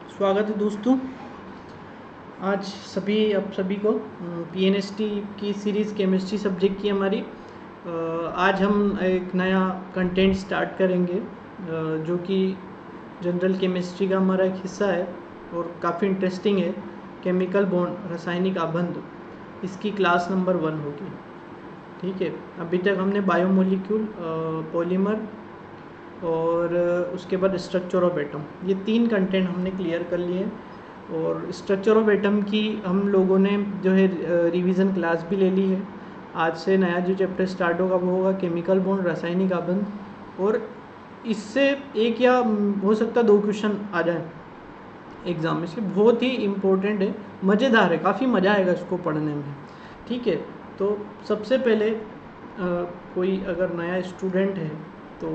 स्वागत है दोस्तों। आज आप सभी को पीएनएसटी की सीरीज़ केमिस्ट्री सब्जेक्ट की हमारी आज हम एक नया कंटेंट स्टार्ट करेंगे जो कि जनरल केमिस्ट्री का हमारा एक हिस्सा है और काफ़ी इंटरेस्टिंग है। केमिकल बॉन्ड, रासायनिक आबंध, इसकी क्लास नंबर 1 होगी। ठीक है, अभी तक हमने बायोमोलिक्यूल, पॉलीमर और उसके बाद स्ट्रक्चर ऑफ एटम, ये 3 कंटेंट हमने क्लियर कर लिए हैं। और स्ट्रक्चर ऑफ एटम की हम लोगों ने जो है रिवीजन क्लास भी ले ली है। आज से नया जो चैप्टर स्टार्ट होगा वो होगा केमिकल बॉन्ड, रासायनिक आबंध। और इससे एक या हो सकता 2 क्वेश्चन आ जाए एग्ज़ाम में। इसके बहुत ही इम्पोर्टेंट है, मज़ेदार है, काफ़ी मज़ा आएगा इसको पढ़ने में। ठीक है, तो सबसे पहले कोई अगर नया स्टूडेंट है तो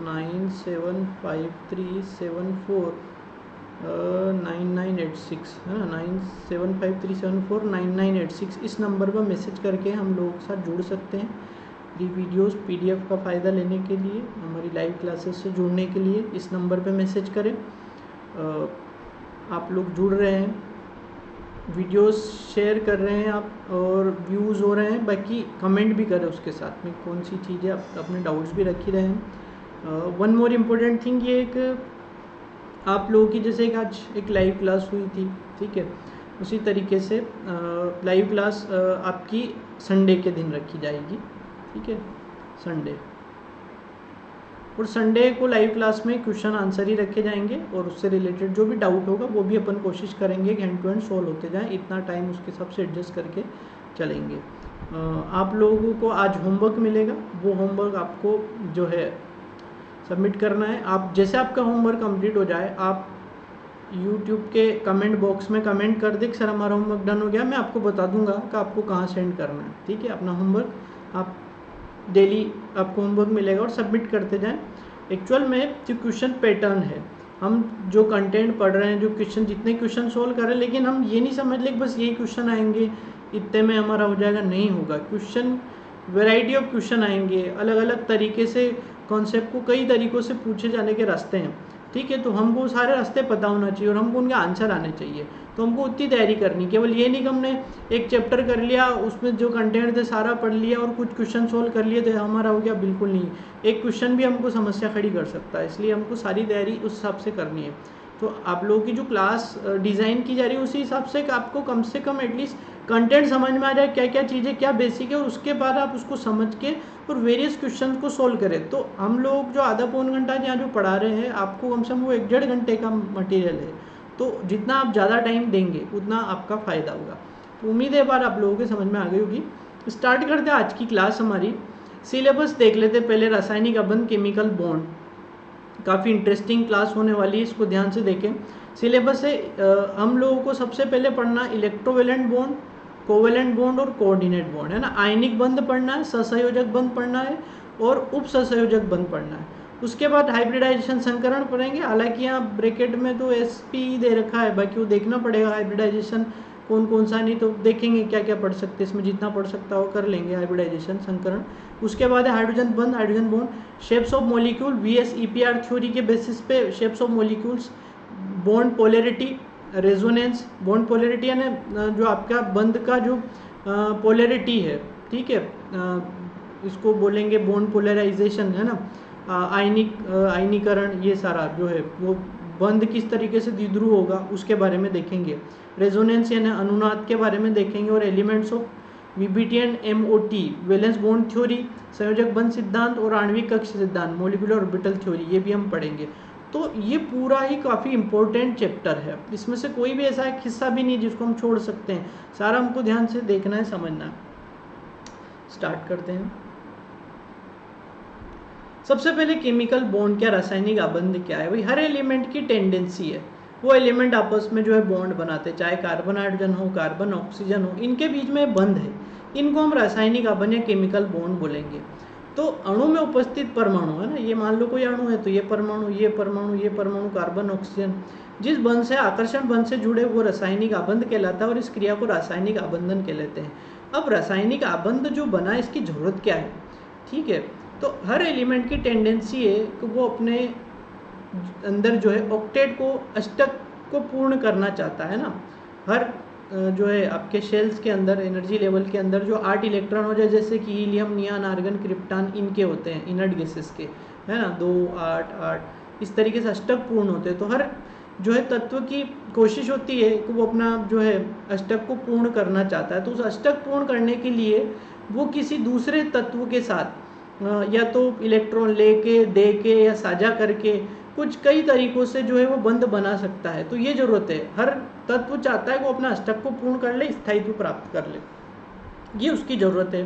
9753749986 है ना, 9753749986 इस नंबर पर मैसेज करके हम लोगों के साथ जुड़ सकते हैं। फ्री वीडियोस पीडीएफ का फ़ायदा लेने के लिए, हमारी लाइव क्लासेस से जुड़ने के लिए इस नंबर पर मैसेज करें। आप लोग जुड़ रहे हैं, वीडियोस शेयर कर रहे हैं आप, और व्यूज़ हो रहे हैं, बाकी कमेंट भी करें उसके साथ में कौन सी चीज़ें आप अपने डाउट्स भी रख ही रहे हैं। वन मोर इम्पोर्टेंट थिंग ये एक आप लोगों की जैसे एक आज एक लाइव क्लास हुई थी, ठीक है, उसी तरीके से लाइव क्लास आपकी संडे के दिन रखी जाएगी। ठीक है, संडे, और संडे को लाइव क्लास में क्वेश्चन आंसर ही रखे जाएंगे और उससे रिलेटेड जो भी डाउट होगा वो भी अपन कोशिश करेंगे कि हैंड टू हैंड सॉल्व होते जाएं। इतना टाइम उसके हिसाब से एडजस्ट करके चलेंगे। आप लोगों को आज होमवर्क मिलेगा, वो होमवर्क आपको जो है सबमिट करना है। आप जैसे आपका होमवर्क कंप्लीट हो जाए, आप यूट्यूब के कमेंट बॉक्स में कमेंट कर दे कि सर हमारा होमवर्क डन हो गया, मैं आपको बता दूंगा कि आपको कहाँ सेंड करना है। ठीक है, अपना होमवर्क आप डेली आपको होमवर्क मिलेगा और सबमिट करते जाएं। एक्चुअल में जो क्वेश्चन पैटर्न है, हम जो कंटेंट पढ़ रहे हैं, जो क्वेश्चन जितने क्वेश्चन सोल्व कर रहे हैं, लेकिन हम ये नहीं समझ ले बस यही क्वेश्चन आएंगे इतने में हमारा हो जाएगा, नहीं होगा। क्वेश्चन वैरायटी ऑफ क्वेश्चन आएंगे, अलग अलग तरीके से कॉन्सेप्ट को कई तरीक़ों से पूछे जाने के रास्ते हैं। ठीक है, तो हमको सारे रास्ते पता होना चाहिए और हमको उनके आंसर आने चाहिए। तो हमको उतनी तैयारी करनी, केवल ये नहीं कि हमने एक चैप्टर कर लिया, उसमें जो कंटेंट थे सारा पढ़ लिया और कुछ क्वेश्चन सोल्व कर लिए तो हमारा हो गया, बिल्कुल नहीं। एक क्वेश्चन भी हमको समस्या खड़ी कर सकता है, इसलिए हमको सारी तैयारी उस हिसाब से करनी है। तो आप लोगों की जो क्लास डिज़ाइन की जा रही है उसी हिसाब से आपको कम से कम एटलीस्ट कंटेंट समझ में आ जाए, क्या क्या चीज़ें, क्या बेसिक है, और उसके बाद आप उसको समझ के और वेरियस क्वेश्चन को सोल्व करें। तो हम लोग जो आधा पौन घंटा यहाँ जो पढ़ा रहे हैं आपको, कम से कम वो 1-1.5 घंटे का मटेरियल है। तो जितना आप ज़्यादा टाइम देंगे उतना आपका फ़ायदा होगा। तो उम्मीद है बार आप लोगों के समझ में आ गई होगी। स्टार्ट करते हैं आज की क्लास। हमारी सिलेबस देख लेते पहले। रासायनिक आबंध, केमिकल बॉन्ड, काफ़ी इंटरेस्टिंग क्लास होने वाली है, इसको ध्यान से देखें। सिलेबस है, हम लोगों को सबसे पहले पढ़ना इलेक्ट्रोवेलेंट बॉन्ड, कोवेलेंट बॉन्ड और कोऑर्डिनेट बॉन्ड, है ना। आयनिक बंध पढ़ना है, सहसंयोजक बंध पढ़ना है और उप सहसंयोजक बंध पढ़ना है। उसके बाद हाइब्रिडाइजेशन संकरण पढ़ेंगे। हालांकि यहाँ ब्रैकेट में तो एसपी दे रखा है, बाकी वो देखना पड़ेगा हाइब्रिडाइजेशन कौन कौन सा, नहीं तो देखेंगे क्या क्या पढ़ सकते हैं इसमें, जितना पढ़ सकता हो कर लेंगे हाइब्रिडाइजेशन संकरण। उसके बाद है हाइड्रोजन बंध, hydrogen bond, shapes of molecule, VS EPR theory के बेसिस पे shapes of molecules, bond polarity, resonance, bond polarity यानी जो आपका बंध का जो पोलैरिटी है, ठीक है, इसको बोलेंगे बॉन्ड पोलराइजेशन, है ना, आयनीकरण, ये सारा जो है वो बंध किस तरीके से द्विध्रुव होगा उसके बारे में देखेंगे। रेजोनेंस यानी अनुनाद के बारे में देखेंगे, और elements of VBT and MOT, valence bond theory, संयोजक बंध सिद्धांत और आणविक कक्ष सिद्धांत, मॉलिक्यूलर ऑर्बिटल थ्योरी, ये भी हम पढ़ेंगे। तो ये पूरा ही काफ़ी इंपॉर्टेंट चैप्टर है, इसमें से कोई भी ऐसा एक हिस्सा भी नहीं जिसको हम छोड़ सकते हैं, सारा हमको ध्यान से देखना है, समझना है। स्टार्ट करते हैं। सबसे पहले केमिकल बॉन्ड क्या, रासायनिक आबंध क्या है। भाई हर एलिमेंट की टेंडेंसी है, वो एलिमेंट आपस में जो है बॉन्ड बनाते हैं, चाहे कार्बन हाइड्रोजन हो, कार्बन ऑक्सीजन हो, इनके बीच में बंध है, इनको हम रासायनिक आबंध या केमिकल बॉन्ड बोलेंगे। तो अणु में उपस्थित परमाणु है ना, ये मान लो कोई अणु है तो ये परमाणु, ये परमाणु, ये परमाणु, कार्बन, ऑक्सीजन, जिस बंध से आकर्षण बंध से जुड़े वो रासायनिक आबंध कहलाता है और इस क्रिया को रासायनिक आबंधन कहलाते हैं। अब रासायनिक आबंध जो बना इसकी जरूरत क्या है, ठीक है, तो हर एलिमेंट की टेंडेंसी है कि वो अपने अंदर जो है ऑक्टेट को, अष्टक को पूर्ण करना चाहता है ना। हर जो है आपके शेल्स के अंदर एनर्जी लेवल के अंदर जो 8 इलेक्ट्रॉन हो जाए, जैसे कि हीलियम, नियॉन, आर्गन, क्रिप्टॉन इनके होते हैं इनर्ट गैसेस के, है ना, 2 8 8 इस तरीके से अष्टक पूर्ण होते हैं। तो हर जो है तत्व की कोशिश होती है कि वो अपना जो है अष्टक को पूर्ण करना चाहता है। तो उस अष्टक पूर्ण करने के लिए वो किसी दूसरे तत्व के साथ या तो इलेक्ट्रॉन लेके, दे के या साझा करके कुछ कई तरीकों से जो है वो बंध बना सकता है। तो ये जरूरत है, हर तत्व चाहता है कि वो अपना अष्टक को पूर्ण कर ले, स्थायित्व प्राप्त कर ले, ये उसकी ज़रूरत है।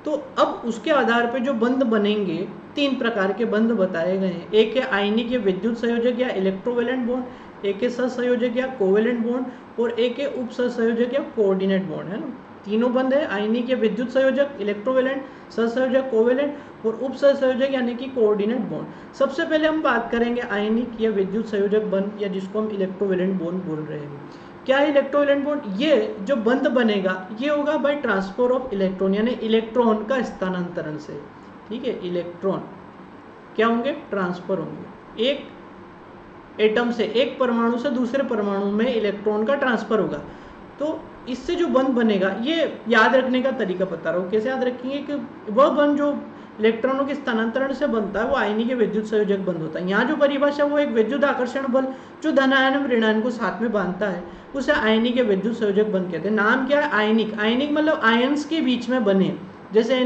तो अब उसके आधार पे जो बंध बनेंगे, 3 प्रकार के बंध बताए गए हैं। एक है आयनिक या विद्युत संयोजक या इलेक्ट्रोवेलेंट बॉन्ड, एक है सहसंयोजक या कोवेलेंट बॉन्ड, और एक है उपसहसंयोजक या कोऑर्डिनेट बॉन्ड, है ना। तीनों बंध है, आयनिक या विद्युत संयोजक, इलेक्ट्रोवेलेंट, सहसंयोजक, कोवेलेंट और उपसहसंयोजक यानी कि कोऑर्डिनेट बॉन्ड। सबसे पहले हम बात करेंगे आयनिक या विद्युत संयोजक बंध, या जिसको हम इलेक्ट्रोवेलेंट बॉन्ड बोल रहे हैं। क्या है इलेक्ट्रोवेलेंट बॉन्ड? ये जो बंध बनेगा ये होगा बाय ट्रांसफर ऑफ इलेक्ट्रॉन, यानी इलेक्ट्रॉन का स्थानांतरण से, ठीक है। इलेक्ट्रॉन क्या होंगे? ट्रांसफर होंगे। एक एटम से, एक परमाणु से दूसरे परमाणु में इलेक्ट्रॉन का ट्रांसफर होगा। तो इससे जो बंध बनेगा, ये याद रखने का तरीका बता रहा हूँ। कैसे याद रखेंगे कि वह बंध जो इलेक्ट्रॉनों के स्थानांतरण से बनता है वो आयनिक या विद्युत संयोजक बंध होता है। यहाँ जो परिभाषा वो एक विद्युत आकर्षण बल जो धनायन और ऋणायन को साथ में बांधता है उसे आयनिक या विद्युत संयोजक बंध कहते हैं। नाम क्या है? आयनिक। आयनिक मतलब आयंस के बीच में बने, जैसे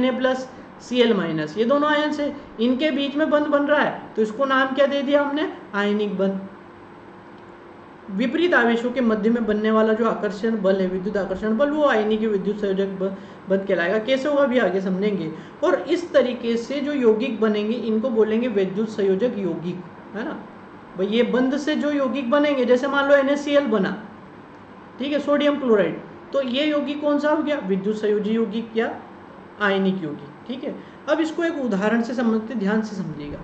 Na+Cl-, ये दोनों आयंस है, इनके बीच में बंध बन रहा है तो इसको नाम क्या दे दिया हमने? आयनिक बंध। विपरीत आवेशों के मध्य में बनने वाला जो आकर्षण बल है, विद्युत आकर्षण बल, वो आयनिक विद्युत संयोजक बंध कहलाएगा। कैसे होगा भी आगे समझेंगे। और इस तरीके से जो यौगिक बनेंगे इनको बोलेंगे विद्युत संयोजक यौगिक, है ना भाई। ये बंध से जो यौगिक बनेंगे, जैसे मान लो NaCl बना, ठीक है, सोडियम क्लोराइड, तो ये यौगिक कौन सा हो गया? विद्युत संयोजी यौगिक या आयनिक यौगिक, ठीक है। अब इसको एक उदाहरण से समझते, ध्यान से समझिएगा।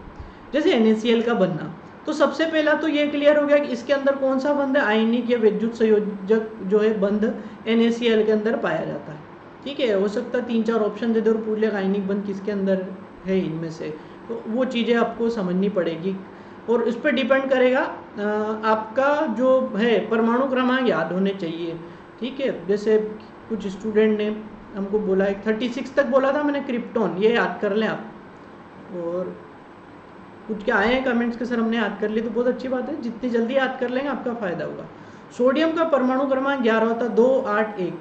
जैसे NaCl का बनना, तो सबसे पहला तो ये क्लियर हो गया कि इसके अंदर कौन सा बंध है? आयनिक या विद्युत संयोजक जो है बंध NaCl के अंदर पाया जाता है, ठीक है। हो सकता है 3-4 ऑप्शन दे दे और पूछ लेगा आयनिक बंध किसके अंदर है इनमें से, तो वो चीज़ें आपको समझनी पड़ेगी और इस पर डिपेंड करेगा आपका जो है परमाणु क्रमांक याद होने चाहिए, ठीक है। जैसे कुछ स्टूडेंट ने हमको बोला है 36 तक बोला था मैंने क्रिप्टॉन, ये याद कर लें आप। और कुछ क्या आए हैं कमेंट्स के सर हमने याद कर ली, तो बहुत अच्छी बात है, जितनी जल्दी याद कर लेंगे आपका फायदा होगा। सोडियम का परमाणु क्रमांक 11 होता है, 2 8 1,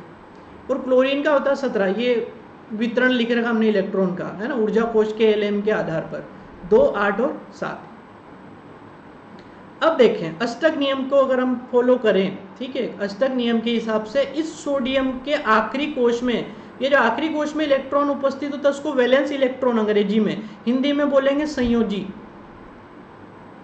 और क्लोरीन का होता है 17। ये वितरण लिख रखा हमने इलेक्ट्रॉन का, है ना, ऊर्जा कोश के LM के आधार पर 2 8 और 7। अब देखें अष्टक नियम को अगर हम फॉलो करें, ठीक है, अष्टक नियम के हिसाब से इस सोडियम के आखिरी कोश में, ये जो आखिरी कोश में इलेक्ट्रॉन उपस्थित होता है उसको वैलेंस इलेक्ट्रॉन अंग्रेजी में, हिंदी में बोलेंगे संयोजी,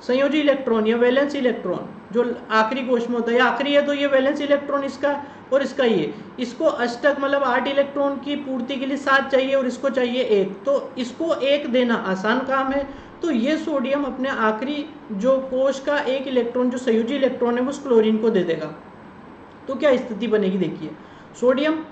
संयोजी इलेक्ट्रॉन या वैलेंस इलेक्ट्रॉन जो आखिरी कोश में होता है। आखिरी है तो ये वैलेंस इलेक्ट्रॉन इसका और इसका ये, इसको अष्टक मतलब 8 इलेक्ट्रॉन की पूर्ति के लिए 7 चाहिए और इसको चाहिए 1, तो इसको 1 देना आसान काम है। तो ये सोडियम अपने आखिरी जो कोश का 1 इलेक्ट्रॉन जो संयोजी इलेक्ट्रॉन है वो उस क्लोरीन को दे देगा। तो क्या स्थिति बनेगी देखिए, सोडियम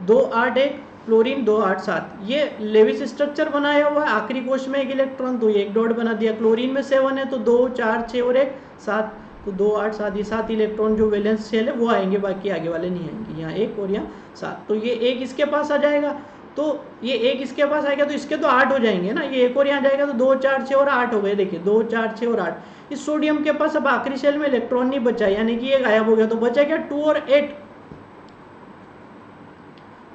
2 8 1, क्लोरीन 2 8 7, ये लेविस स्ट्रक्चर बनाया हुआ है। आखिरी कोश में 1 इलेक्ट्रॉन तो ये 1 डॉट बना दिया। क्लोरीन में 7 है तो 2 4 6 और 1 7, तो 2 8 7, ये 7 इलेक्ट्रॉन जो वैलेंस शेल है वो आएंगे, बाकी आगे वाले नहीं आएंगे। यहाँ 1 और यहाँ 7, तो ये 1 इसके पास आ जाएगा, तो ये 1 इसके पास आएगा तो इसके तो 8 हो जाएंगे ना, ये 1 और यहाँ जाएगा तो 2 4 6 और 8 हो गए। देखिए 2 4 6 और 8, इस सोडियम के पास अब आखिरी शेल में इलेक्ट्रॉन नहीं बचा, यानी कि ये गायब हो गया, तो बचा क्या? 2 और 8।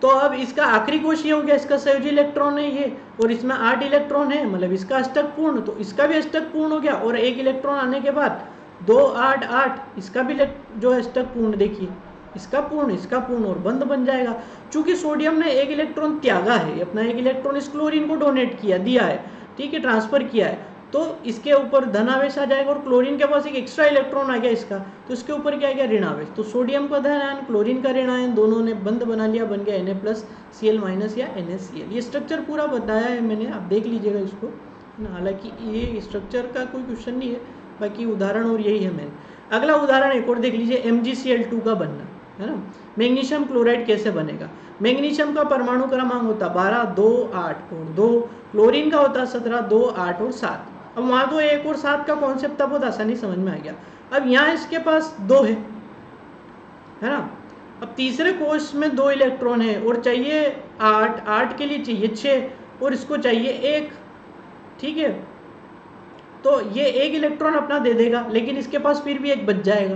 तो अब इसका आखिरी कोश ये हो गया, इसका संयोजी इलेक्ट्रॉन है ये, और इसमें 8 इलेक्ट्रॉन है, मतलब इसका अष्टक पूर्ण, तो इसका भी अष्टक पूर्ण हो गया। और 1 इलेक्ट्रॉन आने के बाद 2 8 8, इसका भी जो अष्टक पूर्ण, देखिए इसका पूर्ण, इसका पूर्ण, और बंध बन जाएगा। चूंकि सोडियम ने 1 इलेक्ट्रॉन त्यागा है, अपना 1 इलेक्ट्रॉन इस क्लोरीन को डोनेट किया, दिया है, ठीक है, ट्रांसफर किया है, तो इसके ऊपर धन आवेश आ जाएगा, और क्लोरीन के पास एक एक्स्ट्रा इलेक्ट्रॉन आ गया इसका, तो इसके ऊपर क्या आ गया, ऋण आवेश। तो सोडियम का धन आयन, क्लोरीन का ऋण आयन, दोनों ने बंद बना लिया, बन गया Na+Cl- या NaCl। ये स्ट्रक्चर पूरा बताया है मैंने, आप देख लीजिएगा इसको, हालांकि ये स्ट्रक्चर का कोई क्वेश्चन नहीं है, बाकी उदाहरण और यही है मैंने। अगला उदाहरण एक और देख लीजिए, MgCl2 का बनना, है ना। मैग्नीशियम क्लोराइड कैसे बनेगा। मैग्नीशियम का परमाणु क्रमांक होता 12, 2, 8 और 2। क्लोरीन का होता 17, 2, 8 और 7। अब वहाँ तो 1 और 7 का कॉन्सेप्ट था, बहुत आसानी समझ में आ गया। अब यहाँ इसके पास 2 है ना। अब तीसरे कोष में 2 इलेक्ट्रॉन है और चाहिए 8, 8 के लिए चाहिए 6 और इसको चाहिए 1, ठीक है। तो ये 1 इलेक्ट्रॉन अपना दे देगा, लेकिन इसके पास फिर भी 1 बच जाएगा,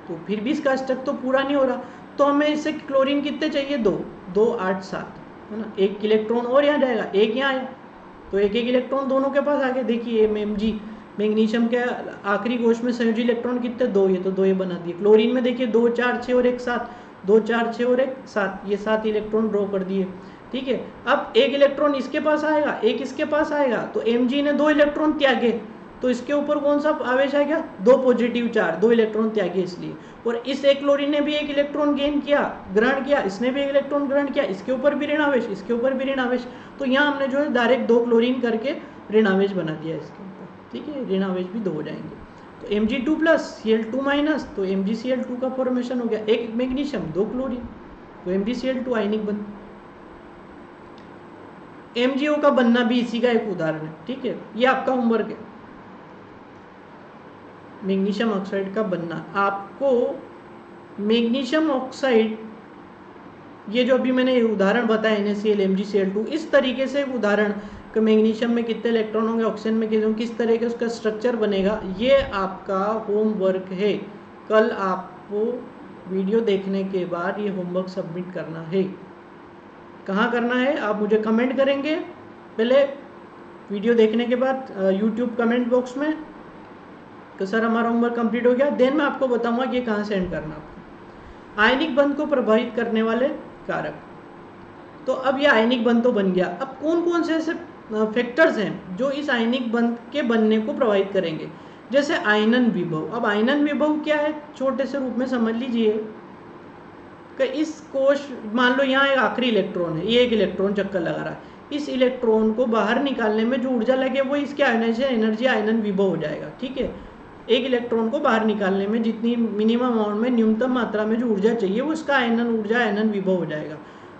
तो फिर भी इसका स्टक तो पूरा नहीं हो रहा। तो हमें इससे क्लोरीन कितने चाहिए, 2, 2, 8, 7, है ना। 1 इलेक्ट्रॉन और यहाँ जाएगा, 1 यहाँ आया, तो 1 इलेक्ट्रॉन दोनों के पास आ गए। देखिए Mg मैग्नीशियम के आखिरी कोष में संयोजी इलेक्ट्रॉन कितने, 2, ये तो 2 ये बना दिए। क्लोरीन में देखिए 2, 4, 6 और 1, 7, 2, 4, 6 और 1, 7, ये 7 इलेक्ट्रॉन ड्रॉ कर दिए, ठीक है। अब 1 इलेक्ट्रॉन इसके पास आएगा, 1 इसके पास आएगा, तो Mg ने 2 इलेक्ट्रॉन त्यागे, तो इसके ऊपर कौन सा आवेश आ गया, 2 पॉजिटिव चार्ज, 2 इलेक्ट्रॉन त्यागे इसलिए। और इस एक क्लोरीन ने भी 1 इलेक्ट्रॉन गेन किया, ग्रहण किया, इसने भी 1 इलेक्ट्रॉन ग्रहण किया, इसके ऊपर भी ऋण आवेश, इसके ऊपर भी ऋण आवेश। तो यहाँ हमने जो है डायरेक्ट 2 क्लोरीन करके ऋण आवेश बना दिया इसके ऊपर, ठीक है। ऋण आवेश भी 2 हो जाएंगे, तो Mg2+Cl2-, तो MgCl2 का फॉर्मेशन हो गया। 1 मैग्नीशियम, 2 क्लोरीन, तो MgCl2 आयनिक बन। MgO का बनना भी इसी का एक उदाहरण है, ठीक है। ये आपका होमवर्क है, मैग्नीशियम ऑक्साइड का बनना। आपको मैग्नीशियम ऑक्साइड, ये जो अभी मैंने उदाहरण बताया NaCl, MgCl2, इस तरीके से उदाहरण कि मैग्नीशियम में कितने इलेक्ट्रॉन होंगे, ऑक्सीजन में कितने, किस तरह के उसका स्ट्रक्चर बनेगा, ये आपका होमवर्क है। कल आपको वीडियो देखने के बाद ये होमवर्क सबमिट करना है। कहाँ करना है, आप मुझे कमेंट करेंगे पहले वीडियो देखने के बाद यूट्यूब कमेंट बॉक्स में कि सर हमारा होमवर्क कंप्लीट हो गया। देन मैं आपको बताऊंगा कि कहाँ सेंड करना आपको। आयनिक बंध को प्रभावित करने वाले कारक, तो अब ये आयनिक बंध तो बन गया। अब कौन कौन से ऐसे फैक्टर्स हैं जो इस आयनिक बंध के बनने को प्रभावित करेंगे, जैसे आयनन विभव। अब आयनन विभव क्या है, छोटे से रूप में समझ लीजिए कि इस कोश, मान लो यहाँ एक आखिरी इलेक्ट्रॉन है, ये 1 इलेक्ट्रॉन चक्कर लगा रहा है, इस इलेक्ट्रॉन को बाहर निकालने में जो ऊर्जा लगे वो इसके आयनाइजेशन एनर्जी आयनन विभव हो जाएगा, ठीक है। 1 इलेक्ट्रॉन को बाहर निकालने में जितनी मिनिमम अमाउंट में, न्यूनतम मात्रा में जो ऊर्जा चाहिए वो इसका आयनन ऊर्जा, आयनन विभव हो जाएगा।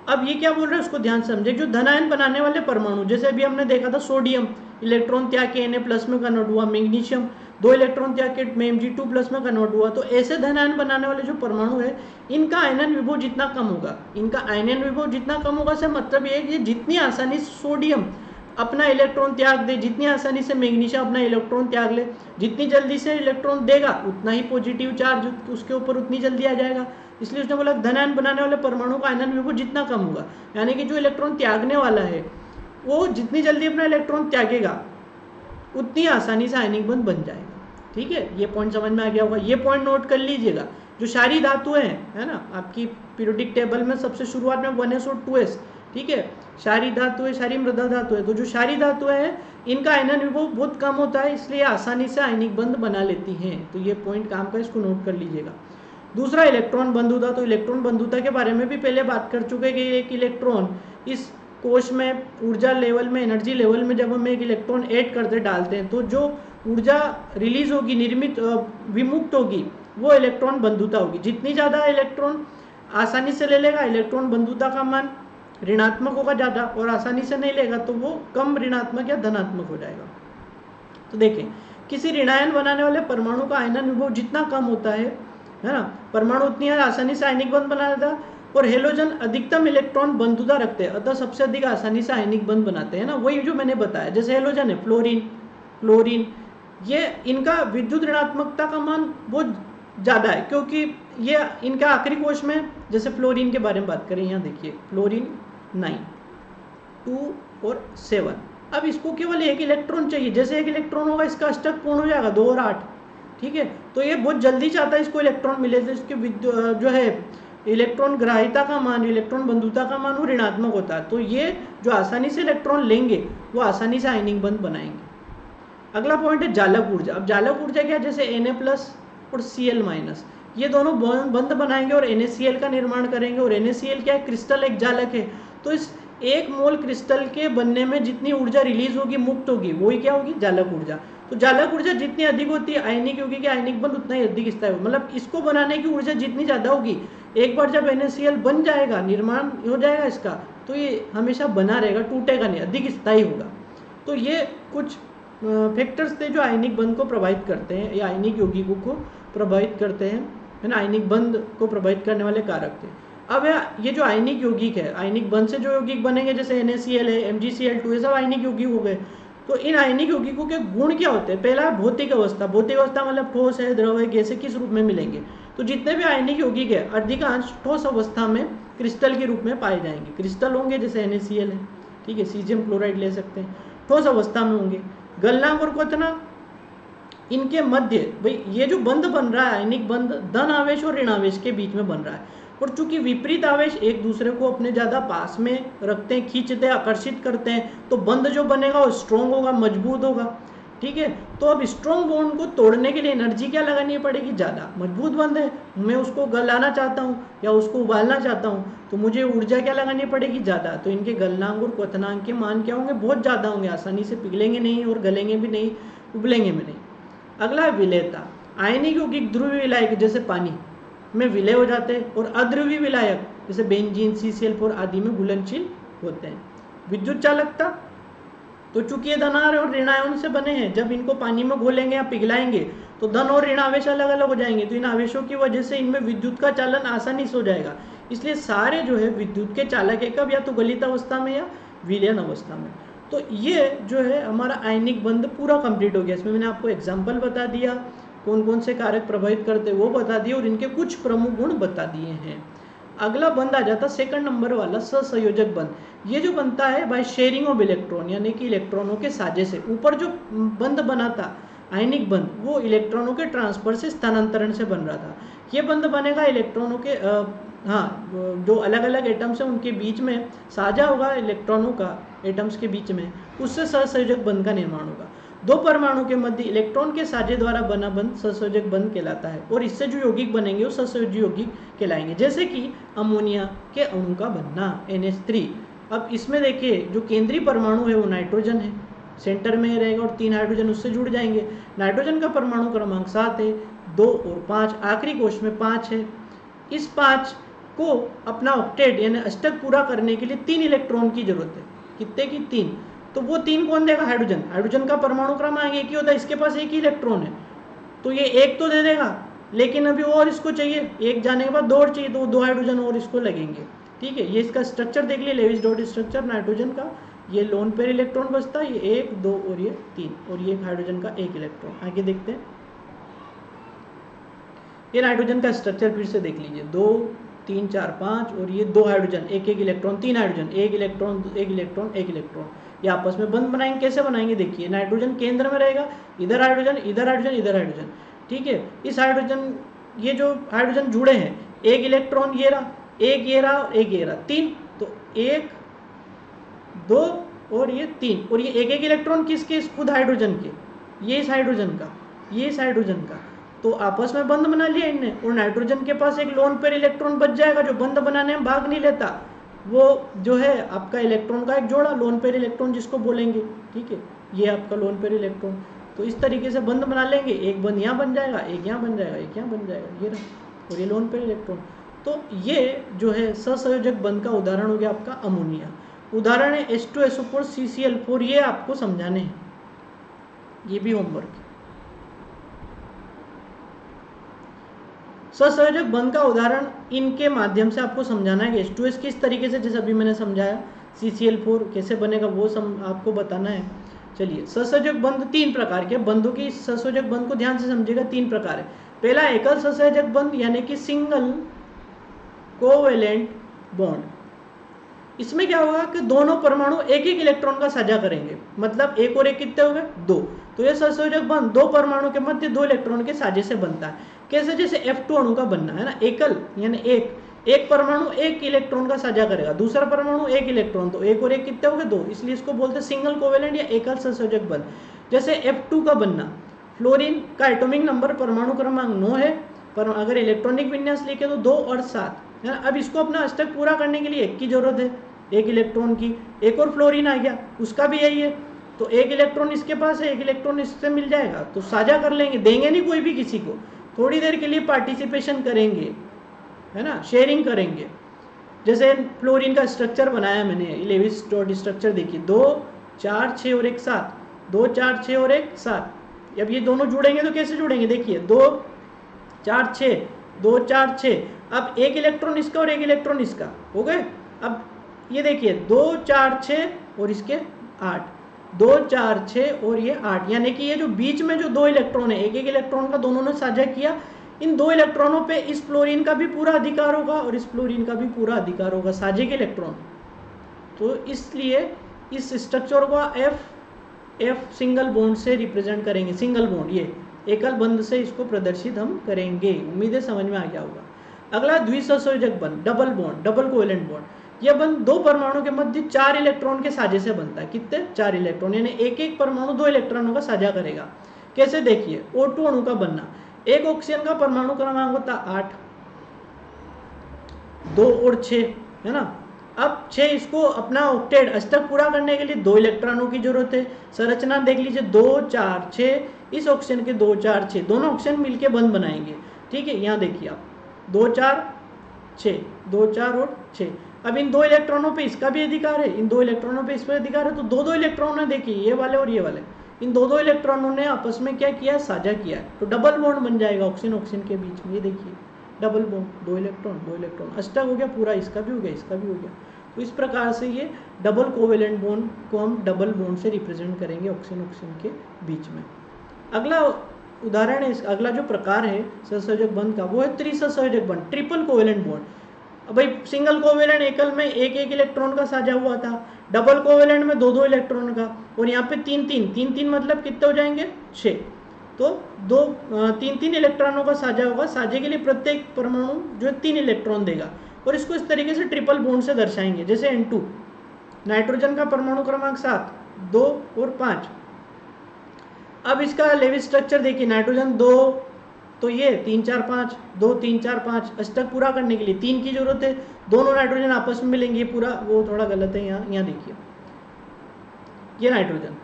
अब ये क्या बोल रहे हैं उसको ध्यान समझे। जो धनायन बनाने वाले परमाणु, जैसे अभी हमने देखा था सोडियम, इलेक्ट्रॉन त्याग के Na+ में कन्वर्ट हुआ, मैग्नीशियम 2 इलेक्ट्रॉन त्याग के Mg2+ में कन्वर्ट हुआ। तो ऐसे धनायन बनाने वाले जो परमाणु है, इनका आयनन विभव जितना कम होगा, इनका आयनन विभव जितना कम होगा से मतलब ये है कि जितनी आसानी से सोडियम अपना इलेक्ट्रॉन त्याग दे, जितनी आसानी से मैग्नीशियम अपना इलेक्ट्रॉन त्याग ले, जितनी जल्दी से इलेक्ट्रॉन देगा उतना ही पॉजिटिव चार्ज उसके ऊपर उतनी जल्दी आ जाएगा। इसलिए उसने बोला धनायन बनाने वाले परमाणु का आयनन विभव जितना कम होगा, यानी कि जो इलेक्ट्रॉन त्यागने वाला है वो जितनी जल्दी अपना इलेक्ट्रॉन त्यागेगा उतनी आसानी से आयनिक बंध बन जाएगा, ठीक है। ये पॉइंट समझ में आ गया होगा, ये पॉइंट नोट कर लीजिएगा। जो क्षारीय धातुएं हैं, है ना, आपकी पीरियोडिक टेबल में सबसे शुरुआत में 1s और 2s, ठीक है। क्षारीय धातु है, क्षारीय मृदा धातु है। तो जो क्षारीय धातुएं हैं इनका आयनन विभव बहुत कम होता है, इसलिए आसानी से आयनिक बंध बना लेती हैं। तो ये पॉइंट काम का, इसको नोट कर लीजिएगा। दूसरा इलेक्ट्रॉन बंधुता। तो इलेक्ट्रॉन बंधुता के बारे में भी पहले बात कर चुके कि एक इलेक्ट्रॉन इस कोश में ऊर्जा लेवल में, एनर्जी लेवल में जब हम एक इलेक्ट्रॉन ऐड करते डालते हैं तो जो ऊर्जा रिलीज होगी, निर्मित विमुक्त होगी, वो इलेक्ट्रॉन बंधुता होगी। जितनी ज़्यादा इलेक्ट्रॉन आसानी से ले लेगा, इलेक्ट्रॉन बंधुता का मान ऋणात्मक होगा ज़्यादा, और आसानी से नहीं लेगा तो वो कम ऋणात्मक या धनात्मक हो जाएगा। तो देखें, किसी ऋणायन बनाने वाले परमाणु का आयनन विभव जितना कम होता है ना, परमाणु उतनी आसानी से आयनिक बंध बना लेता है। और हेलोजन अधिकतम इलेक्ट्रॉन बंधुता रखते हैं, अतः सबसे अधिक आसानी से आयनिक बंध बनाते हैं ना, वही जो मैंने बताया। जैसे हेलोजन है, फ्लोरीन, क्लोरीन, ये इनका विद्युत ऋणात्मकता का मान बहुत ज़्यादा है, क्योंकि ये इनका आखिरी कोश में, जैसे फ्लोरीन के बारे में बात करें, यहाँ देखिए फ्लोरीन 9, 2 और 7। अब इसको केवल 1 इलेक्ट्रॉन चाहिए, जैसे 1 इलेक्ट्रॉन होगा इसका अष्टक पूर्ण हो जाएगा, 2 और 8, ठीक है। तो ये बहुत जल्दी चाहता है इसको इलेक्ट्रॉन मिले, तो इसके जो है इलेक्ट्रॉन ग्राहिता का मान, इलेक्ट्रॉन बंधुता का मान वो ऋणात्मक होता है। तो ये जो आसानी से इलेक्ट्रॉन लेंगे वो आसानी से आयनिक बंध बनाएंगे। अगला पॉइंट है जालक ऊर्जा। अब जालक ऊर्जा क्या, जैसे Na+ और Cl-, ये दोनों बंध बनाएंगे और NaCl का निर्माण करेंगे। और NaCl क्या है, क्रिस्टल एक जालक है। तो इस 1 मोल क्रिस्टल के बनने में जितनी ऊर्जा रिलीज होगी, मुक्त होगी, वही क्या होगी, जालक ऊर्जा। तो जालक ऊर्जा जितनी अधिक होती है आयनिक यौगिक के आयनिक बंध उतना ही अधिक स्थायी होगा। मतलब इसको बनाने की ऊर्जा जितनी ज़्यादा होगी, एक बार जब NaCl बन जाएगा, निर्माण हो जाएगा इसका, तो ये हमेशा बना रहेगा, टूटेगा नहीं, अधिक स्थायी होगा। तो ये कुछ फैक्टर्स थे जो आयनिक बंध को प्रभावित करते हैं या आयनिक यौगिकों को प्रभावित करते हैं, है ना, आयनिक बंध को प्रभावित करने वाले कारक थे। अब ये जो आयनिक यौगिक है, आयनिक बंध से जो यौगिक बनेंगे, जैसे NaCl है, MgCl2, ये सब आयनिक यौगिक हो गए। तो इन आयनिक यौगिकों के गुण क्या होते हैं? पहला भौतिक अवस्था। भौतिक अवस्था मतलब ठोस है, द्रव है, गैस है, किस रूप में मिलेंगे। तो जितने भी आयनिक यौगिक है अधिकांश ठोस अवस्था में क्रिस्टल के रूप में पाए जाएंगे। क्रिस्टल होंगे, जैसे NaCl है, ठीक है, सीजियम क्लोराइड ले सकते हैं, ठोस अवस्था में होंगे। गलनांक और क्वथनांक, इनके मध्य, भाई ये जो बंध बन रहा है आयनिक बंध, धन आवेश और ऋण आवेश के बीच में बन रहा है। और चूंकि विपरीत आवेश एक दूसरे को अपने ज़्यादा पास में रखते हैं, खींचते हैं, आकर्षित करते हैं, तो बंध जो बनेगा वो स्ट्रॉन्ग होगा, मजबूत होगा, ठीक है। तो अब स्ट्रॉन्ग बॉन्ड को तोड़ने के लिए एनर्जी क्या लगानी पड़ेगी, ज़्यादा। मजबूत बंध है, मैं उसको गलाना चाहता हूँ या उसको उबालना चाहता हूँ, तो मुझे ऊर्जा क्या लगानी पड़ेगी, ज़्यादा। तो इनके गलनांक और क्वथनांक के मान क्या होंगे, बहुत ज़्यादा होंगे, आसानी से पिघलेंगे नहीं और गलेंगे भी नहीं, उबलेंगे भी नहीं। अगला विलेयता। आयनिक यौगिक ध्रुवीय विलायक जैसे पानी में विलय हो जाते हैं और अध्रुवीय विलायक जैसे बेंजीन, CCl4 आदि में घुलनशील होते हैं। विद्युत चालकता, तो चूंकि ये धन और ऋण आयन से बने हैं, जब इनको पानी में घोलेंगे या पिघलाएंगे तो धन और ऋण आवेश अलग अलग हो जाएंगे। तो इन आवेशों की वजह से इनमें विद्युत का चालन आसानी से हो जाएगा। इसलिए सारे जो है विद्युत के चालक है, कब, या तो गलित अवस्था में या विलयन अवस्था में। तो ये जो है हमारा आयनिक बंध पूरा कंप्लीट हो गया। इसमें मैंने आपको एग्जाम्पल बता दिया, कौन कौन से कारक प्रभावित करते वो बता दिए और इनके कुछ प्रमुख गुण बता दिए हैं। अगला बंध आ जाता सेकंड नंबर वाला, सहसंयोजक बंध। ये जो बनता है बाय शेयरिंग ऑफ इलेक्ट्रॉन, यानी कि इलेक्ट्रॉनों के साझे से। ऊपर जो बंध बना था आयनिक बंध, वो इलेक्ट्रॉनों के ट्रांसफर से, स्थानांतरण से बन रहा था। ये बंध बनेगा इलेक्ट्रॉनों के जो अलग अलग एटम्स हैं उनके बीच में साझा होगा, इलेक्ट्रॉनों का एटम्स के बीच में, उससे सहसंयोजक बंध का निर्माण होगा। दो परमाणु के मध्य इलेक्ट्रॉन के साझे द्वारा बना बंध सहसंयोजक बंध कहलाता है और इससे जो यौगिक बनेंगे वो सहसंयोजी यौगिक कहलाएंगे। जैसे कि अमोनिया के अणु का बनना NH3। अब इसमें देखिए जो केंद्रीय परमाणु है वो नाइट्रोजन है, सेंटर में रहेगा और 3 हाइड्रोजन उससे जुड़ जाएंगे। नाइट्रोजन का परमाणु क्रमांक 7 है, 2 और 5, आखिरी कोश में 5 है। इस 5 को अपना ऑक्टेट यानी अष्टक पूरा करने के लिए 3 इलेक्ट्रॉन की जरूरत है। कितने की, 3। तो वो 3 कौन देगा, हाइड्रोजन। हाइड्रोजन का परमाणु क्रमांक एक ही होता है, इसके पास एक ही इलेक्ट्रॉन है, तो ये एक तो दे देगा, लेकिन अभी और इसको चाहिए, एक जाने के बाद 2 और चाहिए, तो 2 हाइड्रोजन और इसको लगेंगे, ठीक है। ये इसका स्ट्रक्चर देख लिए, लेविस डॉट स्ट्रक्चर नाइट्रोजन का। ये लोन पेयर इलेक्ट्रॉन बचता है, ये 1, 2 और ये 3, और ये हाइड्रोजन का 1 इलेक्ट्रॉन। आगे देखते हैं, ये नाइट्रोजन का स्ट्रक्चर फिर से देख लीजिए, 2, 3, 4, 5 और ये 2 hydrogen, 1 electron, 3 hydrogen, 1 electron, 1 electron, 1 electron. ये आपस में बंध बनाएंगे, कैसे बनाएंगे देखिए, नाइट्रोजन केंद्र में रहेगा, इधर हाइड्रोजन, इधर हाइड्रोजन, इधर हाइड्रोजन, ठीक है। इस हाइड्रोजन, ये जो हाइड्रोजन जुड़े हैं, 1 इलेक्ट्रॉन ये रहा, 1 ये रहा, 1 ये रहा, 3, तो 1, 2 और ये 3, और ये 1 इलेक्ट्रॉन किसके, खुद हाइड्रोजन के, ये इस हाइड्रोजन का, ये इस हाइड्रोजन का। तो आपस में बंध बना लिया इनने, और नाइट्रोजन के पास एक लोन पेयर इलेक्ट्रॉन बच जाएगा जो बंध बनाने में भाग नहीं लेता, वो जो है आपका इलेक्ट्रॉन का एक जोड़ा, लोन पेयर इलेक्ट्रॉन जिसको बोलेंगे, ठीक है। ये आपका लोन पेयर इलेक्ट्रॉन। तो इस तरीके से बंध बना लेंगे, एक बंध यहाँ बन जाएगा, एक यहाँ बन जाएगा, एक यहाँ बन जाएगा, ये रहा, और ये लोन पेयर इलेक्ट्रॉन। तो ये जो है सहसंयोजक बंध का उदाहरण हो गया आपका अमोनिया। उदाहरण है H2SO4 CCl4, ये आपको समझाने हैं, ये भी होमवर्क। सहसंयोजक बंध का उदाहरण इनके माध्यम से आपको समझाना है कि H2S किस तरीके से, जैसे अभी मैंने समझाया, CCl4 कैसे बनेगा वो आपको बताना है। चलिए, सहसंयोजक बंध 3 प्रकार के बंधों की, सहसंयोजक बंध को ध्यान से समझिएगा, 3 प्रकार है। पहला एकल सहसंयोजक बंध यानी कि सिंगल कोवेलेंट बॉन्ड। इसमें क्या होगा कि दोनों परमाणु एक एक इलेक्ट्रॉन का साझा करेंगे, मतलब 1 और 1 कितने हो गए, 2। तो यह सहसंयोजक बंध 2 परमाणु के मध्य 2 इलेक्ट्रॉन के साझे से बनता है। कैसे, जैसे F2 अणु का बनना है ना, एकल यानी एक परमाणु 1 इलेक्ट्रॉन का साझा करेगा, दूसरा परमाणु 1 इलेक्ट्रॉन, तो 1 और 1 कितने हो गए, 2, इसलिए इसको बोलते हैं सिंगल कोवेलेंट या एकल सहसंयोजक बंध। जैसे F2 का बनना, फ्लोरीन का एटॉमिक नंबर परमाणु क्रमांक 9 है, पर अगर इलेक्ट्रॉनिक विन्यास लिखे तो 2 और 7 है ना। अब इसको अपना अष्टक पूरा करने के लिए एक की जरूरत है, एक इलेक्ट्रॉन की। एक और फ्लोरीन आ गया, उसका भी यही है, तो एक इलेक्ट्रॉन इसके पास है, एक इलेक्ट्रॉन इससे मिल जाएगा, तो साझा कर लेंगे, देंगे नहीं कोई भी किसी को, थोड़ी देर के लिए पार्टिसिपेशन करेंगे, है ना, शेयरिंग करेंगे। जैसे फ्लोरीन का स्ट्रक्चर बनाया मैंने, लेविस डॉट स्ट्रक्चर देखिए, 2 4 6 और 1 7, 2 4 6 और 1 7। अब ये दोनों जुड़ेंगे तो कैसे जुड़ेंगे, देखिए 2 4 6, 2 4 6। अब एक इलेक्ट्रॉन इसका और एक इलेक्ट्रॉन इसका हो गए। अब ये देखिए 2 4 6 और इसके 8, 2 4 6 और ये 8, यानी कि ये जो बीच में जो 2 इलेक्ट्रॉन है, एक एक इलेक्ट्रॉन का दोनों ने साझा किया। इन 2 इलेक्ट्रॉनों पे इस फ्लोरीन का भी पूरा अधिकार होगा और इस फ्लोरीन का भी पूरा अधिकार होगा, साझे के इलेक्ट्रॉन। तो इसलिए इस स्ट्रक्चर को एफ सिंगल बॉन्ड से रिप्रेजेंट करेंगे, सिंगल बॉन्ड, ये एकल बंध से इसको प्रदर्शित हम करेंगे। उम्मीद है समझ में आ गया होगा। अगला द्विसंयोजक बंध, double bond, double covalent bond. यह बंध 2 परमाणु के मध्य 4 इलेक्ट्रॉन के साझे से बनता है। कितने, 4 इलेक्ट्रॉन, यानी एक एक परमाणु 2 इलेक्ट्रॉनों का साझा करेगा। कैसे, देखिए O2 अणु का बनना, एक ऑक्सीजन का परमाणु क्रमांक होता 8, 2 और 6, है ना। अब 6, इसको अपना ऑक्टेट अष्टक पूरा करने के लिए 2 इलेक्ट्रॉनों की जरूरत है। संरचना देख लीजिए, 2 4 6, इस ऑक्सीजन के 2 4 6, दोनों ऑक्सीजन मिलके बंध बनाएंगे। ठीक है, यहाँ देखिए आप 2 4 6, 2 4 और 6। अब इन 2 इलेक्ट्रॉनों पे इसका भी अधिकार है, इन 2 इलेक्ट्रॉनों पे इस पर अधिकार है, तो 2 इलेक्ट्रॉन है, देखिए ये वाले और ये वाले, इन 2 इलेक्ट्रॉनों ने आपस में क्या किया, साझा किया, तो डबल बॉन्ड बन जाएगा ऑक्सीजन ऑक्सीजन के बीच में। ये देखिए डबल बॉन्ड, 2 इलेक्ट्रॉन 2 इलेक्ट्रॉन, अष्टक हो गया पूरा, इसका भी हो गया, इसका भी हो गया। तो इस प्रकार से ये डबल कोवेलेंट बॉन्ड को हम डबल बॉन्ड से रिप्रेजेंट करेंगे ऑक्सीजन ऑक्सीजन के बीच में। अगला उदाहरण है, अगला जो प्रकार है सहसंयोजक बंध का, वो है त्रिसंयोजक बंध, ट्रिपल कोवेलेंट बॉन्ड। अब भाई सिंगल कोवेलेंट एकल में एक एक इलेक्ट्रॉन का साझा हुआ था, डबल कोवेलेंट में 2 2 इलेक्ट्रॉन का, और यहाँ पे 3 3 3 3 मतलब कितने हो जाएंगे, 6। तो 2 3 3 इलेक्ट्रॉनों का साझा होगा, साझे के लिए प्रत्येक परमाणु जो 3 इलेक्ट्रॉन देगा, और इसको इस तरीके से ट्रिपल बॉन्ड से दर्शाएंगे। जैसे N2, नाइट्रोजन का परमाणु क्रमांक 7, 2 और 5। अब इसका लेविस स्ट्रक्चर देखिए, नाइट्रोजन 2, तो ये 3 4 5, 2 3 4 5, अष्टक पूरा करने के लिए 3 की जरूरत है, दोनों नाइट्रोजन आपस में मिलेंगे पूरा, वो थोड़ा गलत है यहाँ देखिए, ये नाइट्रोजन,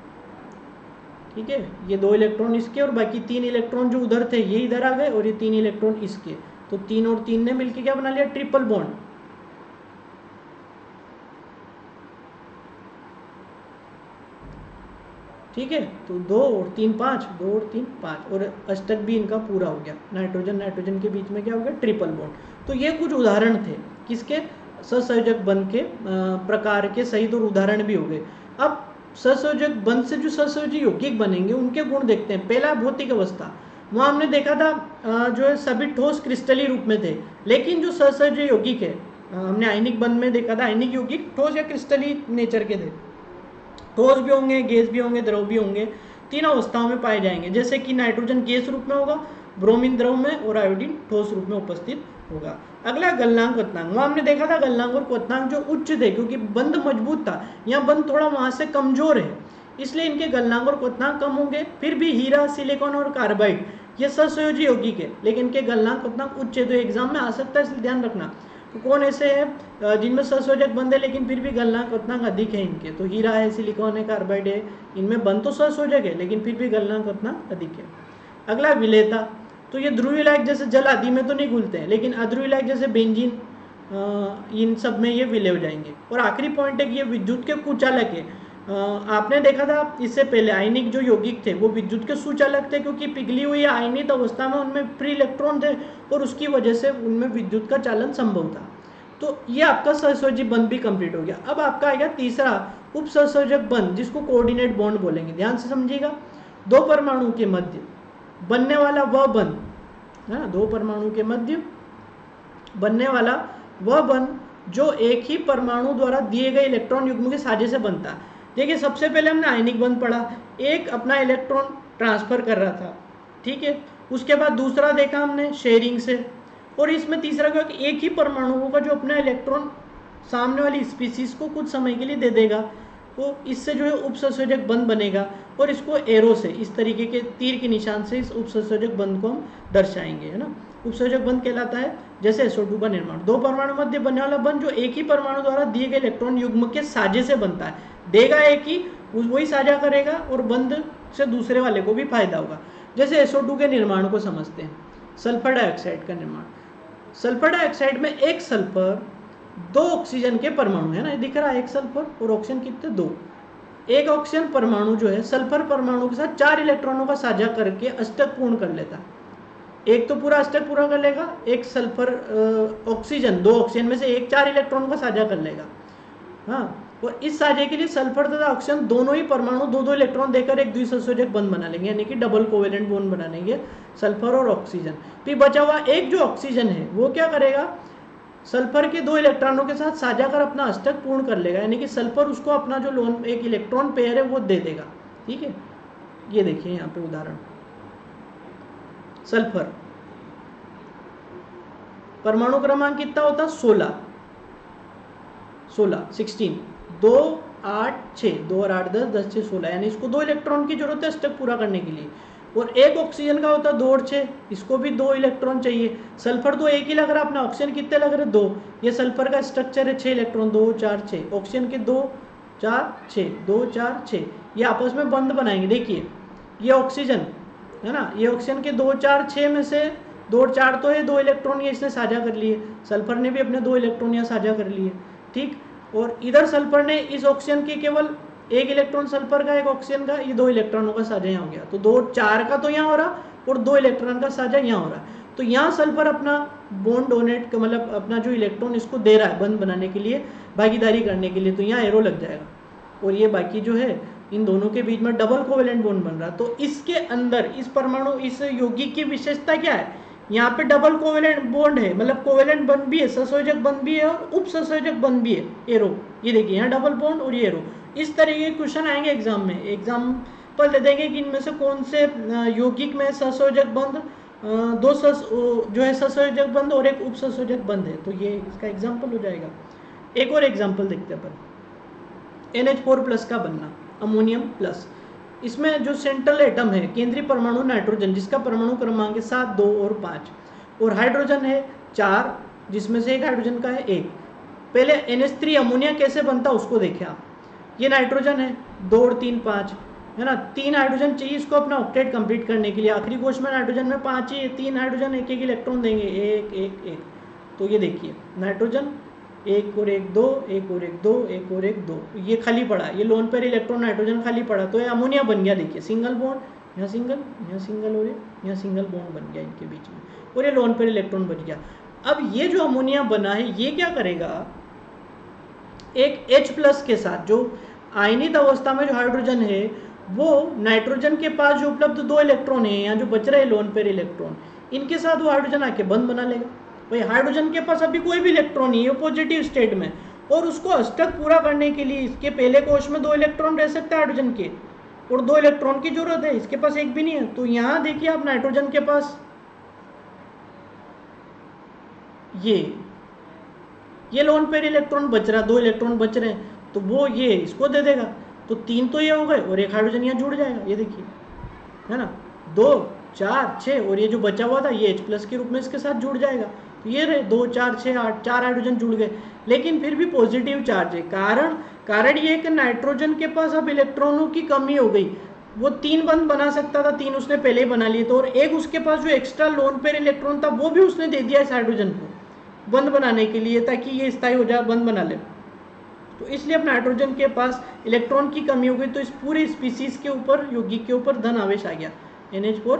ठीक है, ये 2 इलेक्ट्रॉन इसके और बाकी 3 इलेक्ट्रॉन जो उधर थे ये इधर आ गए, और ये 3 इलेक्ट्रॉन इसके, तो 3 और 3 ने मिलकर क्या बना लिया, ट्रिपल बॉन्ड। ठीक है, तो 2 और 3 5, 2 और 3 5, और अष्टक भी इनका पूरा हो गया, नाइट्रोजन नाइट्रोजन के बीच में क्या हो गया, ट्रिपल बॉन्ड। तो ये कुछ उदाहरण थे किसके, सहसंयोजक बंध के प्रकार के सहित, और उदाहरण भी हो गए। अब सहसंयोजक बंध से जो सहसंयोजी यौगिक बनेंगे उनके गुण देखते हैं। पहला भौतिक अवस्था, वहाँ हमने देखा था जो है सभी ठोस क्रिस्टली रूप में थे, लेकिन जो सहसंयोजी यौगिक है हमने आयनिक बंध में देखा था, आयनिक यौगिक ठोस या क्रिस्टली नेचर के थे, ठोस भी होंगे, गैस भी होंगे, द्रव भी होंगे, 3 अवस्थाओं में पाए जाएंगे। जैसे कि नाइट्रोजन गैस रूप में होगा, ब्रोमीन द्रव में, और आयोडीन ठोस रूप में उपस्थित होगा। अगला गलनांक क्वथनांक, वहाँ हमने देखा था गलनांक और क्वथनांक जो उच्च थे, क्योंकि बंध मजबूत था, यहाँ बंध थोड़ा वहाँ से कमजोर है, इसलिए इनके गलनांक और क्वथनांक कम होंगे। फिर भी हीरा, सिलिकॉन और कार्बाइड ये सहसंयोजी यौगिक है, लेकिन इनके गलनांक क्वथनांक उच्च है, तो एग्जाम में आ सकता है, इसलिए ध्यान रखना। तो कौन ऐसे हैं जिनमें सहसंयोजक बंध है लेकिन फिर भी गलनांक क्वथनांक अधिक है इनके, तो हीरा है, सिलिकॉन है, कार्बाइड है, इनमें बंध तो सहसंयोजक है लेकिन फिर भी गलनांक क्वथनांक अधिक है। अगला विलेयता, तो ये ध्रुवीय लायक जैसे जल आदि में तो नहीं घुलते हैं, लेकिन अध्रुवीय लायक जैसे बेंजीन इन सब में ये विलय हो जाएंगे। और आखिरी पॉइंट है कि ये विद्युत के कुचालक है। आपने देखा था इससे पहले आयनिक जो यौगिक थे वो विद्युत के सुचालक थे, क्योंकि पिघली हुई आयनित अवस्था में उनमें फ्री इलेक्ट्रॉन थे और उसकी वजह से उनमें विद्युत का चालन संभव था। तो ये आपका सहसंयोजी बंध भी कंप्लीट हो गया। अब आपका आएगा तीसरा उप सहसंयोजक बंध, जिसको कोऑर्डिनेट बॉन्ड बोलेंगे। ध्यान से समझिएगा, 2 परमाणु के मध्य बनने वाला वह बंध है ना, 2 परमाणु के मध्य बनने वाला वह बंध जो एक ही परमाणु द्वारा दिए गए इलेक्ट्रॉन युग्म के साझे से बनता है। देखिए सबसे पहले हमने आयनिक बंध पढ़ा, एक अपना इलेक्ट्रॉन ट्रांसफर कर रहा था, ठीक है, उसके बाद दूसरा देखा हमने शेयरिंग से, और इसमें तीसरा क्या कि एक ही परमाणु होगा जो अपना इलेक्ट्रॉन सामने वाली स्पीसीज को कुछ समय के लिए दे देगा, तो इससे जो है उपसंयोजक बंध बनेगा और इसको एरो से, इस तरीके के तीर के निशान से इस उपसंयोजक बंध को हम दर्शाएंगे, है ना। उपसंयोजक बंध कहलाता है जैसे SO2 का निर्माण, दो परमाणु मध्य बनने वाला बंध जो एक ही परमाणु द्वारा दिए गए इलेक्ट्रॉन युग्म के साझे से बनता है, देगा एक ही, वही साझा करेगा और बंध से दूसरे वाले को भी फायदा होगा। जैसे SO2 के निर्माण को समझते हैं, सल्फर डाइऑक्साइड का निर्माण। सल्फर डाइऑक्साइड में एक सल्फर, दो ऑक्सीजन के परमाणु, है ना, ये दिख रहा है, एक सल्फर और ऑक्सीजन कितने, दो। एक ऑक्सीजन परमाणु जो है सल्फर परमाणु के साथ 4 इलेक्ट्रॉनों का साझा करके अष्टक पूर्ण कर लेता है। एक तो पूरा अष्टक पूरा कर लेगा, एक सल्फर ऑक्सीजन, दो ऑक्सीजन में से एक 4 इलेक्ट्रॉनों का साझा कर लेगा, हाँ। और इस साझे के लिए सल्फर तथा ऑक्सीजन दोनों ही परमाणु 2-2 इलेक्ट्रॉन देकर एक द्विसंयोजक बंध बना लेंगे, यानी कि डबल कोवेलेंट बॉन्ड बना लेंगे सल्फर और ऑक्सीजन। फिर बचा हुआ एक जो ऑक्सीजन है वो क्या करेगा, सल्फर के 2 इलेक्ट्रॉनों के साथ साझा कर अपना अष्टक पूर्ण कर लेगा, यानी कि सल्फर उसको अपना जो लोन एक इलेक्ट्रॉन पेयर है वो दे देगा, ठीक है। ये देखिए यहाँ पे उदाहरण, सल्फर परमाणु क्रमांक कितना होता, 16, 2 8 6, 2 और 8 10, 10 6 16, यानी इसको 2 इलेक्ट्रॉन की जरूरत है अष्टक पूरा करने के लिए। और एक ऑक्सीजन का होता है 2 और 6, इसको भी 2 इलेक्ट्रॉन चाहिए। सल्फर तो एक ही लग रहा है अपना, ऑक्सीजन कितने लग रहे, 2। ये सल्फर का स्ट्रक्चर है 6 इलेक्ट्रॉन, 2 4 6, ऑक्सीजन के 2 4 6, 2 4 6, ये आपस में बंध बनाएंगे। देखिए ये ऑक्सीजन है ना, ये ऑक्सीजन के 2 4 6 में से 2 और 4 तो है, 2 इलेक्ट्रॉन ये इसने साझा कर लिए, सल्फर ने भी अपने 2 इलेक्ट्रॉन यहाँ साझा कर लिए, ठीक। और इधर सल्फर ने इस ऑक्सीजन के केवल एक इलेक्ट्रॉन सल्फर का, एक ऑक्सीजन का, ये 2 इलेक्ट्रॉनों का साझा यहाँ हो गया, तो 2 4 का तो यहाँ हो रहा और 2 इलेक्ट्रॉन का साझा यहाँ हो रहा है। तो यहाँ सल्फर अपना बॉन्ड डोनेट, मतलब अपना जो इलेक्ट्रॉन इसको दे रहा है बंध बनाने के लिए, भागीदारी करने के लिए, तो यहाँ एरो लग जाएगा और ये बाकी जो है इन दोनों के बीच में डबल कोवेलेंट बॉन्ड बन रहा। तो इसके अंदर इस परमाणु, इस यौगिक की विशेषता क्या है, यहाँ पे डबल कोवेलेंट बॉन्ड है, मतलब कोवेलेंट बंध भी है, संयोजक बंध भी है और उपसंयोजक बंध भी है, एरो। ये देखिए यहाँ डबल बॉन्ड और ये एरो। इस तरह के क्वेश्चन आएंगे एग्जाम में, एग्जाम्पल दे देंगे कि इनमें से कौन से यौगिक में संयोजक बंध, जो है संयोजक बंध और एक उपसंयोजक बंध है, तो ये इसका एग्जाम्पल हो जाएगा। एक और एग्जाम्पल देखते हैं अपन, NH4+ का बनना, अमोनियम प्लस। इसमें जो सेंट्रल एटम है, केंद्रीय परमाणु नाइट्रोजन, जिसका परमाणु क्रमांक है 7 2 और 5, और हाइड्रोजन है 4, जिसमें से एक हाइड्रोजन का है 1। पहले NH3 अमोनिया कैसे बनता उसको देखें आप। ये नाइट्रोजन है 2 और 3 5, है ना, 3 हाइड्रोजन चाहिए इसको अपना ऑक्टेट कंप्लीट करने के लिए। आखिरी कोश में नाइट्रोजन में 5 ही, 3 हाइड्रोजन एक एक इलेक्ट्रॉन देंगे, 1 1 1। तो ये देखिए नाइट्रोजन 1 और 1 2, 1 और 1 2, 1 और 1 2, ये खाली पड़ा, ये लोन पेयर इलेक्ट्रॉन नाइट्रोजन खाली पड़ा, तो ये अमोनिया बन गया। देखिए सिंगल बॉन्ड, यहाँ सिंगल और यहाँ सिंगल बॉन्ड बन गया इनके बीच में, और ये लोन पेयर इलेक्ट्रॉन बन गया। अब ये जो अमोनिया बना है ये क्या करेगा, एक H+ के साथ, जो आयनित अवस्था में जो हाइड्रोजन है वो नाइट्रोजन के पास जो उपलब्ध 2 इलेक्ट्रॉन है, यहाँ जो बच रहे लोन पेयर इलेक्ट्रॉन, इनके साथ वो हाइड्रोजन आके बंध बना लेगा। भाई हाइड्रोजन के पास अभी कोई भी इलेक्ट्रॉन नहीं है, पॉजिटिव स्टेट में, और उसको अष्टक पूरा करने के लिए इसके पहले कोश में 2 इलेक्ट्रॉन रह सकते हैं हाइड्रोजन के, और 2 इलेक्ट्रॉन की जरूरत है, इसके पास एक भी नहीं है। तो यहाँ देखिए आप नाइट्रोजन के पास ये लोन पेयर इलेक्ट्रॉन बच रहा, 2 इलेक्ट्रॉन बच रहे हैं, तो वो ये इसको दे देगा, तो 3 तो ये हो गए और एक हाइड्रोजन यहाँ जुड़ जाएगा, ये देखिए, है ना, 2 4 6, और ये जो बचा हुआ था ये H+ के रूप में इसके साथ जुड़ जाएगा। तो ये रहे 2 4 6 8, 4 हाइड्रोजन जुड़ गए, लेकिन फिर भी पॉजिटिव चार्ज है। कारण ये कि नाइट्रोजन के पास अब इलेक्ट्रॉनों की कमी हो गई, वो 3 बंध बना सकता था, 3 उसने पहले ही बना लिए, तो और एक उसके पास जो एक्स्ट्रा लोन पेयर इलेक्ट्रॉन था वो भी उसने दे दिया इस हाइड्रोजन को बंध बनाने के लिए, ताकि ये स्थायी हो जाए, बंध बना ले। तो इसलिए अब नाइट्रोजन के पास इलेक्ट्रॉन की कमी हो गई, तो इस पूरे स्पीसीज के ऊपर, यौगिक के ऊपर धन आवेश आ गया, NH4+।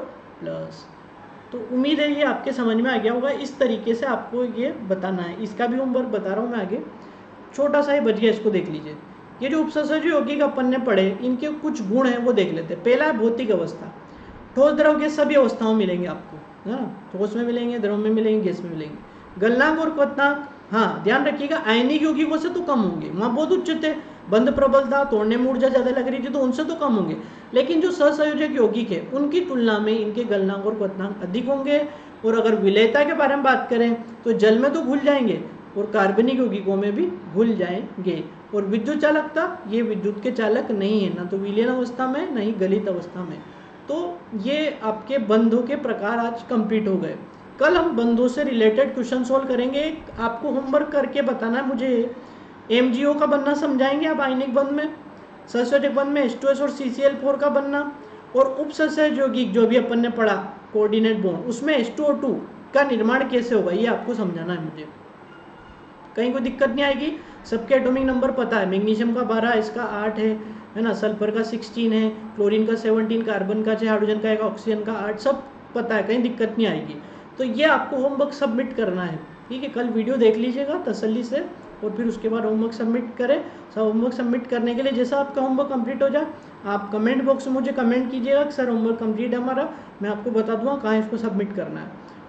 तो उम्मीद है ये आपके समझ में आ गया होगा। इस तरीके से आपको ये बताना है, इसका भी होमवर्क बता रहा हूँ मैं आगे, छोटा सा ही बच गया, इसको देख लीजिए। ये जो उपसंयोजक यौगिक अपन ने पढ़े, इनके कुछ गुण हैं वो देख लेते हैं। पहला है भौतिक अवस्था, ठोस द्रव के सभी अवस्थाओं मिलेंगे आपको, है ना, ठोस में मिलेंगे, द्रव में मिलेंगे, गैस में मिलेंगे। गलनांक और क्वथनांक, हाँ ध्यान रखिएगा, आयनिक यौगिकों से तो कम होंगे, वहाँ बहुत उच्च थे, बंध प्रबलता, तोड़ने में ऊर्जा ज्यादा लग रही थी, तो उनसे तो कम होंगे, लेकिन जो सहसंयोजक यौगिक है उनकी तुलना में इनके गलनांक और क्वथनांक अधिक होंगे। और अगर विलेयता के बारे में बात करें तो जल में तो घुल जाएंगे और कार्बनिक यौगिकों में भी घुल जाएंगे। और विद्युत चालकता, ये विद्युत के चालक नहीं है, ना तो विलीन अवस्था में ना ही गलित अवस्था में। तो ये आपके बंधों के प्रकार आज कंप्लीट हो गए। कल हम बंधों से रिलेटेड क्वेश्चन सॉल्व करेंगे। आपको होमवर्क करके बताना है मुझे, MgO का बनना समझाएंगे आप आयनिक बंध में, सल्फ्यूरिक बंध में H2S और CCl4 का बनना, और उपसंचय यौगिक जो भी अपन ने पढ़ा कोऑर्डिनेट बॉन्ड, उसमें H2O2 का निर्माण कैसे होगा ये आपको समझाना है मुझे। कहीं कोई दिक्कत नहीं आएगी, सबके एटॉमिक नंबर पता है, मैग्नीशियम का 12, इसका 8 है ना, सल्फर का 16 है, क्लोरीन का 17, कार्बन का 6, हाइड्रोजन का 1, ऑक्सीजन का 8, सब पता है, कहीं दिक्कत नहीं आएगी। तो ये आपको होमवर्क सबमिट करना है, ठीक है। कल वीडियो देख लीजिएगा तसल्ली से, और फिर उसके बाद होमवर्क सबमिट करें। सब होमवर्क सबमिट करने के लिए जैसा आपका होमवर्क कंप्लीट हो जाए, आप कमेंट बॉक्स में मुझे कमेंट कीजिएगा कि सर होमवर्क कंप्लीट है हमारा, मैं आपको बता दूँगा कहाँ इसको सबमिट करना है,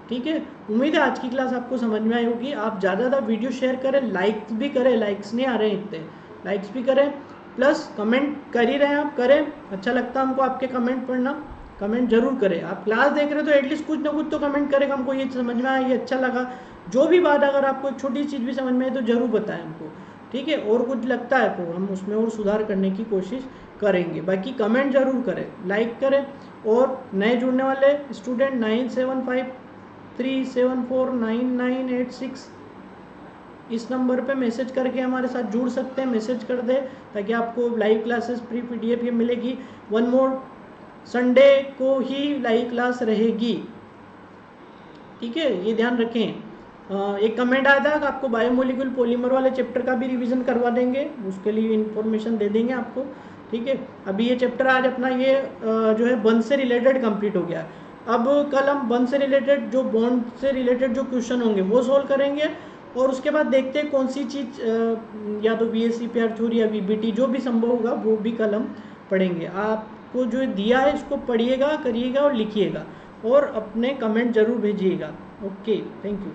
ठीक है। उम्मीद है आज की क्लास आपको समझ में आई होगी। आप ज़्यादा ज़्यादा वीडियो शेयर करें, लाइक्स भी करें, लाइक्स नहीं आ रहे हैं इतने, लाइक्स भी करें, प्लस कमेंट कर ही रहे हैं आप, करें, अच्छा लगता है हमको आपके कमेंट पढ़ना, कमेंट जरूर करें। आप क्लास देख रहे हो तो एटलीस्ट कुछ ना कुछ तो कमेंट करेगा, हमको ये समझ में आया, ये अच्छा लगा, जो भी बात, अगर आपको एक छोटी चीज़ भी समझ में आए तो ज़रूर बताएं हमको, ठीक है। और कुछ लगता है तो हम उसमें और सुधार करने की कोशिश करेंगे। बाकी कमेंट जरूर करें, लाइक करें, और नए जुड़ने वाले स्टूडेंट 9753749986 इस नंबर पे मैसेज करके हमारे साथ जुड़ सकते हैं, मैसेज कर दे ताकि आपको लाइव क्लासेस फ्री PDF ये मिलेगी। वन मोर, संडे को ही लाइव क्लास रहेगी, ठीक है, ये ध्यान रखें। एक कमेंट आया था कि आपको बायोमोलिक्यूल पॉलीमर वाले चैप्टर का भी रिवीजन करवा देंगे, उसके लिए इन्फॉर्मेशन दे देंगे आपको, ठीक है। अभी ये चैप्टर आज अपना ये जो है बंध से रिलेटेड कंप्लीट हो गया। अब कल हम बंध से रिलेटेड, जो बॉन्ड से रिलेटेड जो क्वेश्चन होंगे वो सोल्व करेंगे, और उसके बाद देखते हैं कौन सी चीज़ या तो VSEPR थ्योरी या VBT जो भी संभव होगा वो भी कल हम पढ़ेंगे। आपको जो दिया है इसको पढ़िएगा, करिएगा और लिखिएगा, और अपने कमेंट जरूर भेजिएगा। Okay, thank you.